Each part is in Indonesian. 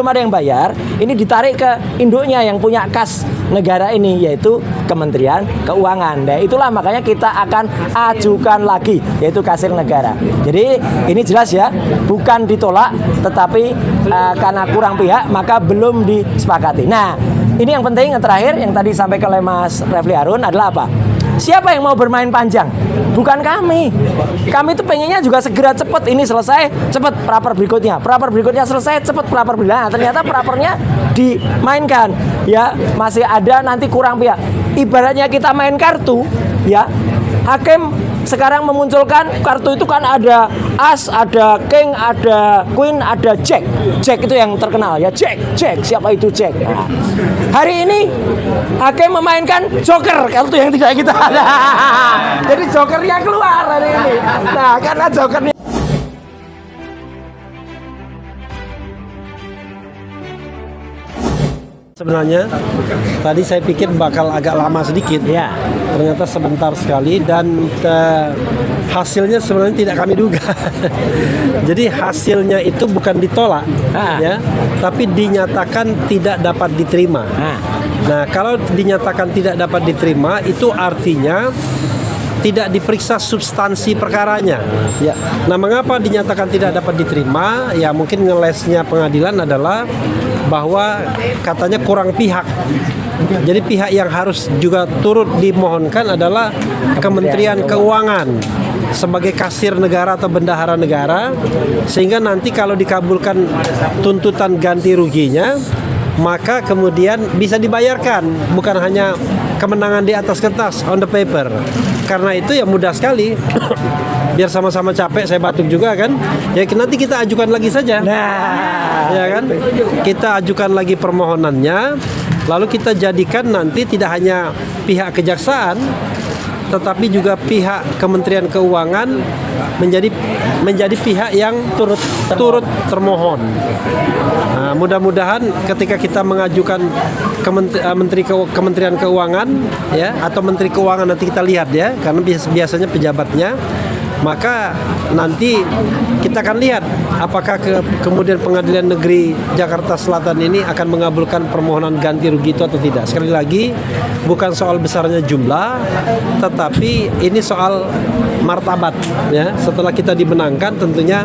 belum ada yang bayar, ini ditarik ke induknya yang punya kas negara ini, yaitu Kementerian Keuangan. Nah, itulah makanya kita akan ajukan lagi, yaitu kasir negara. Jadi ini jelas ya, bukan ditolak, tetapi karena kurang pihak maka belum disepakati. Nah, ini yang penting, yang terakhir yang tadi sampai oleh Mas Refli Harun adalah apa? Siapa yang mau bermain panjang? Bukan kami. Kami itu pengennya juga segera cepat ini selesai, cepat praper berikutnya selesai, cepat praper berikutnya. Nah, ternyata prapernya dimainkan, ya masih ada nanti kurang pihak. Ibaratnya kita main kartu, ya hakim sekarang memunculkan kartu itu kan ada as, ada king, ada queen, ada jack. Jack itu yang terkenal ya, jack. Siapa itu jack? Nah, hari ini hakim memainkan joker, kartu yang tidak kita ada. Jadi jokernya keluar hari ini. Nah, karena jokernya sebenarnya tadi saya pikir bakal agak lama sedikit, ya. Ternyata sebentar sekali dan hasilnya sebenarnya tidak kami duga. Jadi hasilnya itu bukan ditolak, ya, tapi dinyatakan tidak dapat diterima. Nah, kalau dinyatakan tidak dapat diterima, itu artinya tidak diperiksa substansi perkaranya. Ya. Nah, mengapa dinyatakan tidak dapat diterima? Ya, mungkin ngelesnya pengadilan adalah bahwa katanya kurang pihak. Jadi pihak yang harus juga turut dimohonkan adalah Kementerian Keuangan sebagai kasir negara atau bendahara negara, sehingga nanti kalau dikabulkan tuntutan ganti ruginya, maka kemudian bisa dibayarkan, bukan hanya kemenangan di atas kertas, on the paper. Karena itu ya mudah sekali. Biar sama-sama capek, saya batuk juga kan. Ya nanti kita ajukan lagi saja. Nah, ya kan? Kita ajukan lagi permohonannya, lalu kita jadikan nanti tidak hanya pihak kejaksaan, tetapi juga pihak Kementerian Keuangan menjadi pihak yang turut termohon. Nah, mudah-mudahan ketika kita mengajukan Kementerian Keuangan, ya, atau Menteri Keuangan, nanti kita lihat ya, karena biasanya pejabatnya, maka nanti kita akan lihat apakah kemudian Pengadilan Negeri Jakarta Selatan ini akan mengabulkan permohonan ganti rugi itu atau tidak. Sekali lagi, bukan soal besarnya jumlah, tetapi ini soal martabat, ya. Setelah kita dimenangkan, tentunya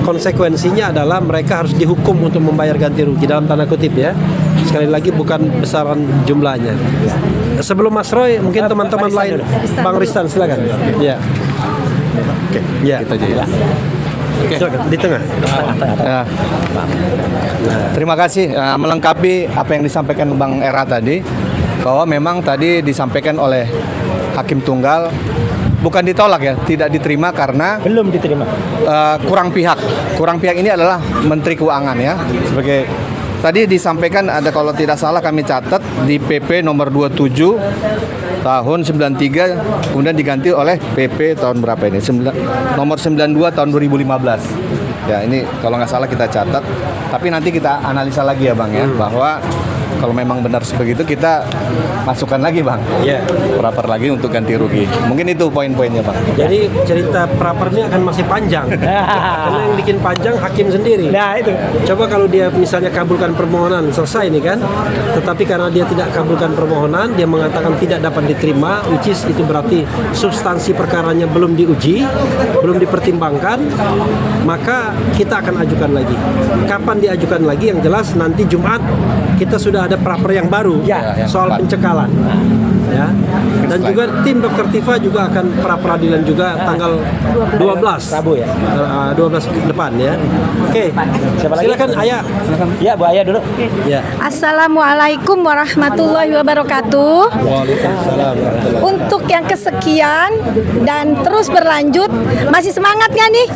konsekuensinya adalah mereka harus dihukum untuk membayar ganti rugi, dalam tanda kutip ya. Sekali lagi, bukan besaran jumlahnya. Sebelum Mas Roy, mungkin teman-teman lain, Bang Ristan silakan. Ya. Oke, ya. kita aja ya. Oke. Silakan, di tengah. Ya. Terima kasih melengkapi apa yang disampaikan Bang Era tadi, bahwa memang tadi disampaikan oleh Hakim Tunggal bukan ditolak ya, tidak diterima karena belum diterima. Kurang pihak. Kurang pihak ini adalah Menteri Keuangan ya. Sebagai tadi disampaikan ada, kalau tidak salah kami catat di PP nomor 27 tahun 93, kemudian diganti oleh PP tahun berapa ini? Nomor 92 tahun 2015. Ya, ini kalau nggak salah kita catat. Tapi nanti kita analisa lagi ya Bang ya, bahwa kalau memang benar sebegitu kita masukkan lagi Bang. Iya. Praper lagi untuk ganti rugi. Mungkin itu poin-poinnya Bang. Jadi cerita prapernya akan masih panjang. Karena yang bikin panjang hakim sendiri. Nah, itu. Coba kalau dia misalnya kabulkan permohonan, selesai nih kan. Tetapi karena dia tidak kabulkan permohonan, dia mengatakan tidak dapat diterima, which is itu berarti substansi perkaranya belum diuji, belum dipertimbangkan, maka kita akan ajukan lagi. Kapan diajukan lagi? Yang jelas nanti Jumat kita sudah ada praper yang baru, ya, soal pencekalan. Ya. Dan juga tim Dr. Tifa juga akan pra-peradilan juga tanggal 12 Rabu ya. 12 depan ya. Oke. Silakan Ayah. Ya, Bu Ayah dulu. Ya. Assalamualaikum warahmatullahi wabarakatuh. Waalaikumsalam. Untuk yang kesekian dan terus berlanjut, masih semangat nggak nih?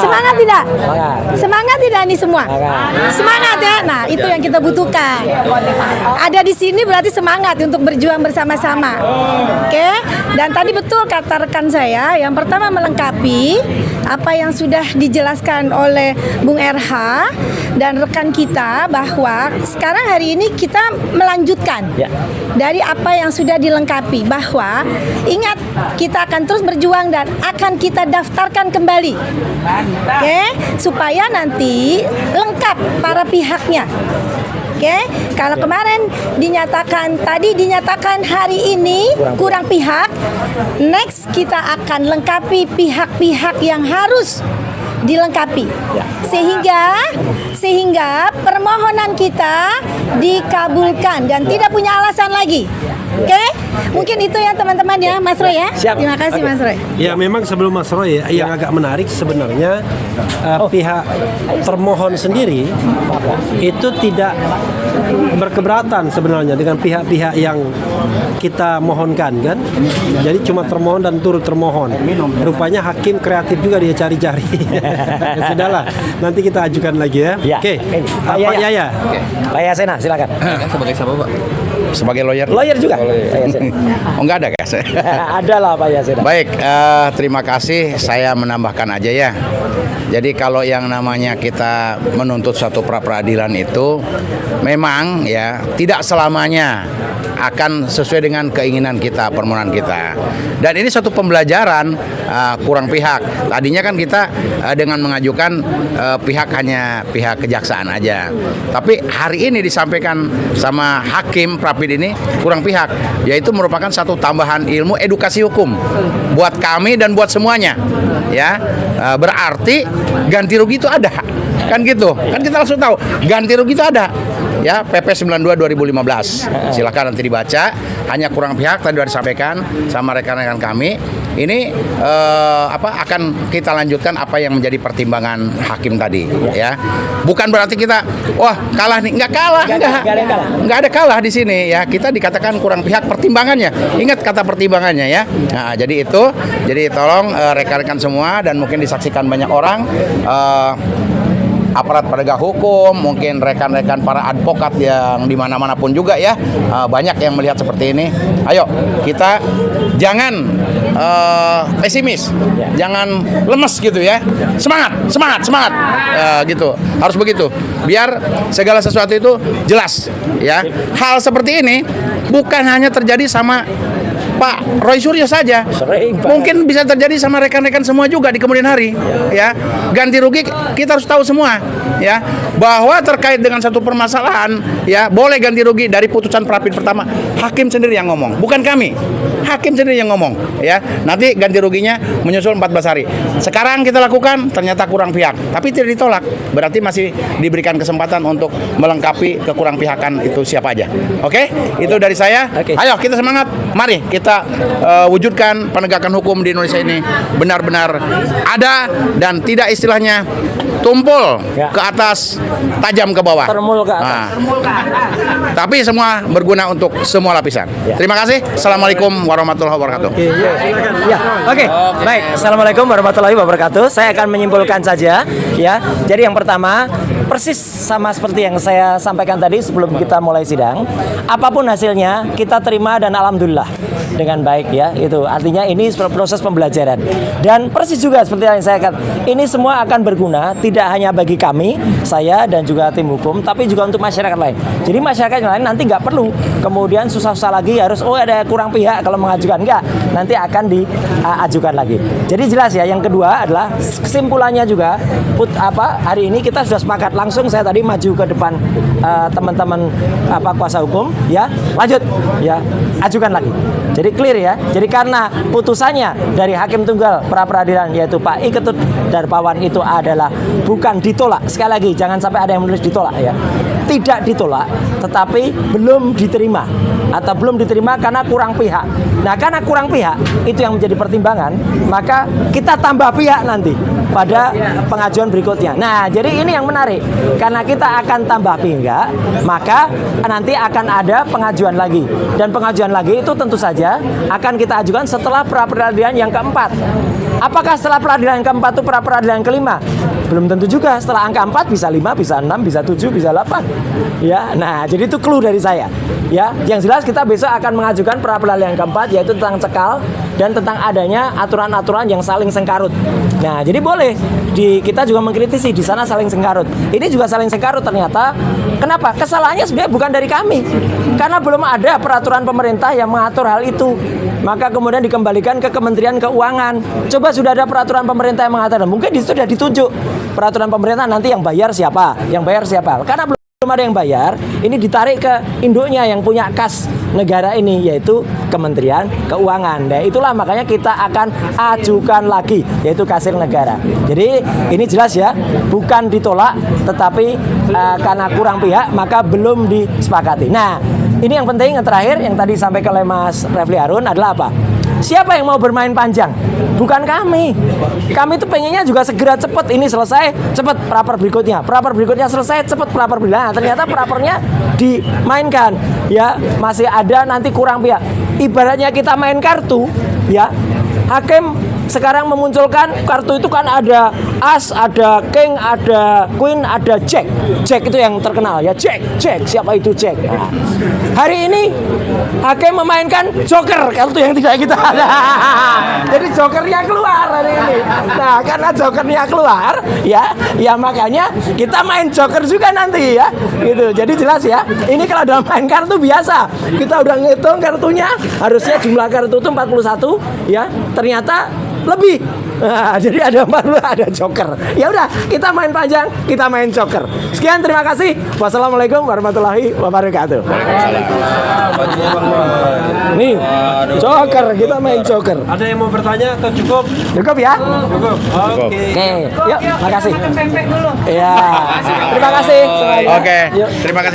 Semangat tidak? Semangat tidak nih semua? Semangat ya. Nah, itu yang kita butuhkan. Ada di sini berarti semangat untuk berjuang bersama bersama-sama. Oke? Dan tadi betul kata rekan saya, yang pertama melengkapi apa yang sudah dijelaskan oleh Bung RH dan rekan kita, bahwa sekarang hari ini kita melanjutkan dari apa yang sudah dilengkapi, bahwa ingat kita akan terus berjuang dan akan kita daftarkan kembali. Oke? Supaya nanti lengkap para pihaknya. Oke, kalau kemarin dinyatakan hari ini kurang pihak, next kita akan lengkapi pihak-pihak yang harus dilengkapi, sehingga permohonan kita dikabulkan dan tidak punya alasan lagi. Oke, mungkin itu ya teman-teman ya, Mas Roy ya. Siap. Terima kasih Mas Roy. Ya, memang sebelum Mas Roy yang agak menarik sebenarnya pihak termohon sendiri itu tidak berkeberatan sebenarnya dengan pihak-pihak yang kita mohonkan kan. Jadi cuma termohon dan turut termohon. Rupanya hakim kreatif juga dia cari-cari. Sudahlah, nanti kita ajukan lagi ya. Oke. Pak Yaya. Pak Yasena, silakan. Sebagai siapa, Pak? Sebagai lawyer. Lawyer juga. Pak Yasena. Oh, enggak ada, guys. Ada lah Pak Yasena. Baik, terima kasih. Saya menambahkan aja ya. Jadi kalau yang namanya kita menuntut suatu pra-peradilan itu memang ya tidak selamanya akan sesuai dengan keinginan kita, permohonan kita. Dan ini suatu pembelajaran kurang pihak. Tadinya kan kita dengan mengajukan pihak hanya pihak kejaksaan aja. Tapi hari ini disampaikan sama hakim Prapid ini kurang pihak, yaitu merupakan satu tambahan ilmu edukasi hukum buat kami dan buat semuanya. Ya, berarti ganti rugi itu ada. Kan gitu. Kan kita langsung tahu ganti rugi itu ada. Ya, PP 92 2015. Silakan nanti dibaca. Hanya kurang pihak tadi sudah disampaikan sama rekan-rekan kami. Ini akan kita lanjutkan apa yang menjadi pertimbangan hakim tadi, ya. Bukan berarti kita kalah nih, nggak ada kalah di sini ya. Kita dikatakan kurang pihak pertimbangannya. Ingat kata pertimbangannya ya. Nah, jadi tolong rekan-rekan semua dan mungkin disaksikan banyak orang. Aparat penegak hukum, mungkin rekan-rekan para advokat yang di mana-mana pun juga ya, banyak yang melihat seperti ini. Ayo kita jangan pesimis, jangan lemes gitu ya. Semangat gitu. Harus begitu. Biar segala sesuatu itu jelas ya. Hal seperti ini bukan hanya terjadi sama Pak Roy Suryo saja, mungkin bisa terjadi sama rekan-rekan semua juga di kemudian hari, ya. Ganti rugi kita harus tahu semua, ya, bahwa terkait dengan satu permasalahan, ya, boleh ganti rugi dari putusan Prapid pertama, hakim sendiri yang ngomong, bukan kami, hakim sendiri yang ngomong, ya. Nanti ganti ruginya menyusul 14 hari. Sekarang kita lakukan, ternyata kurang pihak, tapi tidak ditolak, berarti masih diberikan kesempatan untuk melengkapi kekurang pihakan itu siapa aja. Oke, itu dari saya. Ayo kita semangat, mari kita wujudkan penegakan hukum di Indonesia ini benar-benar ada dan tidak istilahnya tumpul ke atas, tajam ke bawah. Termul ke atas. Tapi semua berguna untuk semua lapisan. Terima kasih. Assalamualaikum warahmatullahi wabarakatuh. Baik. Assalamualaikum warahmatullahi wabarakatuh. Saya akan menyimpulkan saja, ya. Jadi yang pertama, persis sama seperti yang saya sampaikan tadi sebelum kita mulai sidang. Apapun hasilnya kita terima dan alhamdulillah dengan baik, ya. Itu artinya ini proses pembelajaran. Dan persis juga seperti yang saya katakan, ini semua akan berguna tidak hanya bagi kami, saya dan juga tim hukum, tapi juga untuk masyarakat lain. Jadi masyarakat yang lain nanti nggak perlu kemudian susah-susah lagi harus ada kurang pihak kalau mengajukan, enggak, nanti akan diajukan lagi. Jadi jelas ya. Yang kedua adalah kesimpulannya juga hari ini kita sudah sepakat, langsung saya tadi maju ke depan teman-teman kuasa hukum, ya, lanjut, ya, ajukan lagi. Jadi clear ya. Jadi karena putusannya dari hakim tunggal pra peradilan yaitu Pak I Ketut Darpawan itu adalah bukan ditolak. Sekali lagi jangan sampai ada yang menulis ditolak, ya. Tidak ditolak, tetapi belum diterima atau belum diterima karena kurang pihak. Nah, karena kurang pihak itu yang menjadi pertimbangan, maka kita tambah pihak nanti pada pengajuan berikutnya. Nah, jadi ini yang menarik. Karena kita akan tambah pihak, maka nanti akan ada pengajuan lagi. Dan pengajuan lagi itu tentu saja akan kita ajukan setelah pra peradilan yang keempat. Apakah setelah peradilan yang keempat itu pra peradilan yang kelima? Belum tentu juga setelah angka 4 bisa 5, bisa 6, bisa 7, bisa 8. Ya, nah jadi itu clue dari saya. Ya, yang jelas kita besok akan mengajukan pra peradilan yang keempat, yaitu tentang cekal dan tentang adanya aturan-aturan yang saling sengkarut. Nah, jadi boleh kita juga mengkritisi di sana saling sengkarut. Ini juga saling sengkarut ternyata. Kenapa? Kesalahannya sebenarnya bukan dari kami. Karena belum ada peraturan pemerintah yang mengatur hal itu. Maka kemudian dikembalikan ke Kementerian Keuangan. Coba sudah ada peraturan pemerintah yang mengatur. Mungkin di situ sudah ditunjuk peraturan pemerintah, nanti yang bayar siapa? Yang bayar siapa? Karena belum ada yang bayar, ini ditarik ke induknya yang punya kas negara ini, yaitu Kementerian Keuangan. Nah, itulah makanya kita akan ajukan lagi, yaitu kasir negara. Jadi ini jelas ya, bukan ditolak, tetapi karena kurang pihak maka belum disepakati. Nah, ini yang penting, yang terakhir yang tadi disampaikan oleh Mas Refli Harun adalah apa? Siapa yang mau bermain panjang? Bukan kami. Kami itu pengennya juga segera cepat ini selesai, cepat praper berikutnya. Praper berikutnya selesai, cepat praper berikutnya. Nah, ternyata prapernya dimainkan. Ya, masih ada nanti kurang pihak. Ibaratnya kita main kartu, ya. Hakim sekarang memunculkan kartu itu kan ada as, ada king, ada queen, ada jack. Jack itu yang terkenal ya, jack. Siapa itu jack? Nah, hari ini hakim memainkan joker, kartu yang tidak kita ada. Jadi jokernya keluar hari ini. Nah, karena jokernya keluar, ya makanya kita main joker juga nanti ya. Gitu. Jadi jelas ya. Ini kalau dalam main kartu biasa, kita udah ngitung kartunya, harusnya jumlah kartu itu 41, ya. Ternyata lebih. Nah, jadi ada joker. Ya udah, kita main panjang, kita main joker. Sekian, terima kasih. Wassalamualaikum warahmatullahi wabarakatuh. Nih, joker, kita main joker. Ada yang mau bertanya atau cukup? Cukup ya? Cukup. Oke. Oke, yuk, makasih. Iya. Terima kasih. Oke, terima kasih.